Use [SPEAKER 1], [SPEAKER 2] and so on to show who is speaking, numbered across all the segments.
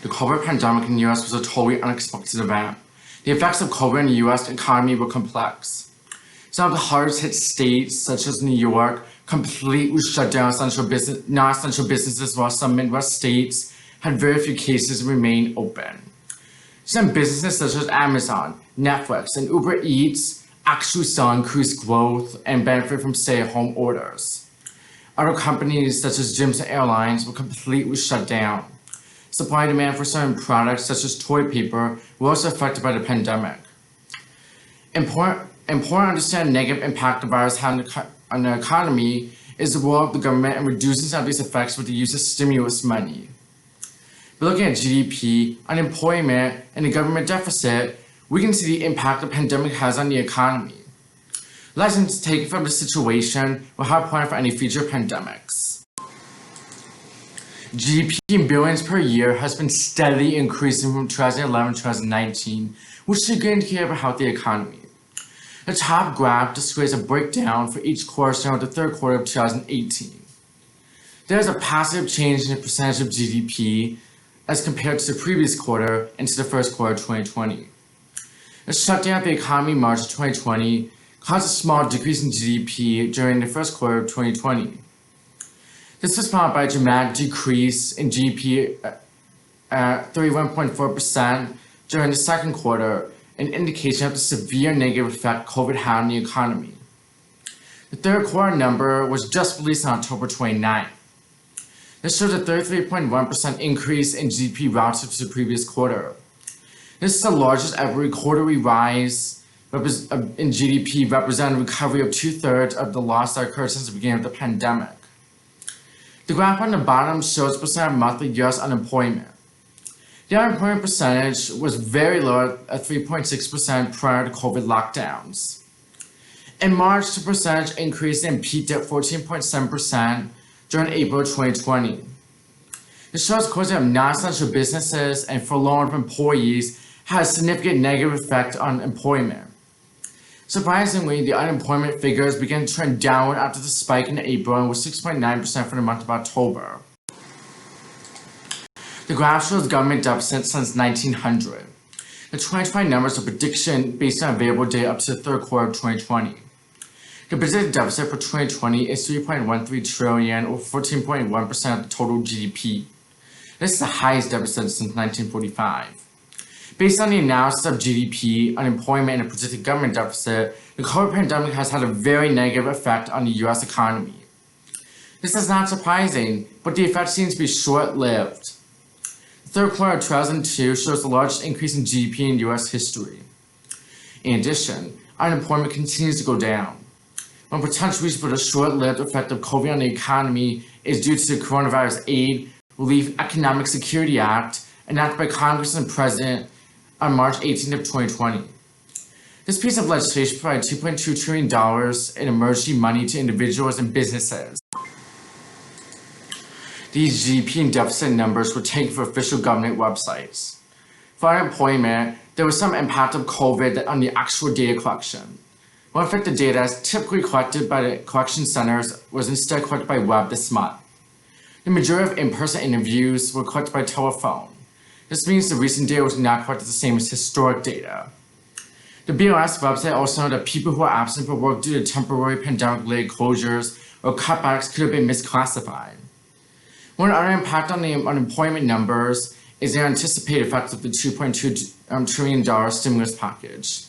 [SPEAKER 1] The COVID pandemic in the US was a totally unexpected event. The effects of COVID in the US economy were complex. Some of the hardest hit states, such as New York, completely shut down non-essential businesses, while some Midwest states had very few cases and remained open. Some businesses such as Amazon, Netflix, and Uber Eats actually saw increased growth and benefit from stay-at-home orders. Other companies such as gyms and airlines were completely shut down. Supply and demand for certain products such as toilet paper were also affected by the pandemic. Important to understand the negative impact the virus had on the economy is the role of the government in reducing some of these effects with the use of stimulus money. By looking at GDP, unemployment, and the government deficit, we can see the impact the pandemic has on the economy. Lessons taken from the situation will help plan for any future pandemics. GDP in billions per year has been steadily increasing from 2011 to 2019, which is a good indicator of a healthy economy. The top graph displays a breakdown for each quarter showing the third quarter of 2018. There is a positive change in the percentage of GDP as compared to the previous quarter and to the first quarter of 2020. The shutdown of the economy in March of 2020 caused a small decrease in GDP during the first quarter of 2020. This was followed by a dramatic decrease in GDP at 31.4% during the second quarter, an indication of the severe negative effect COVID had on the economy. The third quarter number was just released on October 29th. This shows a 33.1% increase in GDP relative to the previous quarter. This is the largest ever quarterly rise in GDP, representing a recovery of 2/3 of the loss that occurred since the beginning of the pandemic. The graph on the bottom shows percent of monthly US unemployment. The unemployment percentage was very low at 3.6% prior to COVID lockdowns. In March, the percentage increased and peaked at 14.7% during April 2020. This shows closing of non-essential businesses and furloughing of employees had a significant negative effect on employment. Surprisingly, the unemployment figures began to trend downward after the spike in April and was 6.9% for the month of October. The graph shows government deficit since 1900. The 2020 numbers are prediction based on available data up to the third quarter of 2020. The predicted deficit for 2020 is 3.13 trillion or 14.1% of the total GDP. This is the highest deficit since 1945. Based on the analysis of GDP, unemployment, and the predicted government deficit, the COVID pandemic has had a very negative effect on the US economy. This is not surprising, but the effect seems to be short-lived. The third quarter of 2002 shows the largest increase in GDP in US history. In addition, unemployment continues to go down. One potential reason for the short-lived effect of COVID on the economy is due to the Coronavirus Aid, Relief, Economic Security Act, enacted by Congress and President on March 18th of 2020. This piece of legislation provided $2.2 trillion in emergency money to individuals and businesses. These GDP and deficit numbers were taken from official government websites. For unemployment, there was some impact of COVID on the actual data collection. One affected data typically collected by the collection centers was instead collected by web this month. The majority of in-person interviews were collected by telephone. This means the recent data was not collected the same as historic data. The BLS website also noted that people who are absent from work due to temporary pandemic-related closures or cutbacks could have been misclassified. One other impact on the unemployment numbers is the anticipated effect of the $2.2 trillion stimulus package.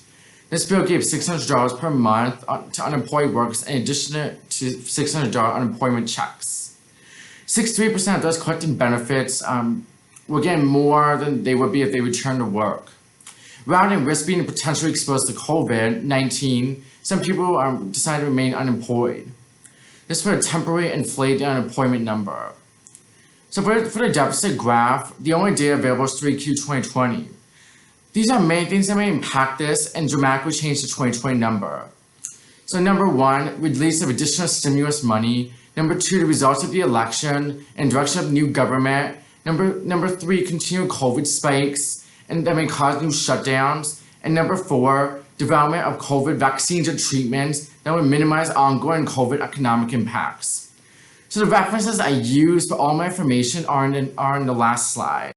[SPEAKER 1] This bill gave $600 per month to unemployed workers in addition to $600 unemployment checks. 63% of those collecting benefits were getting more than they would be if they returned to work. Rather than risk being potentially exposed to COVID-19, some people decided to remain unemployed. This would temporarily inflate the unemployment number. So for the deficit graph, the only data available is 3Q 2020. These are many things that may impact this and dramatically change the 2020 number. So number one, release of additional stimulus money. Number two, the results of the election and direction of new government. Number three, continued COVID spikes and that may cause new shutdowns. And number four, development of COVID vaccines or treatments that would minimize ongoing COVID economic impacts. So the references I use for all my information are in the last slide.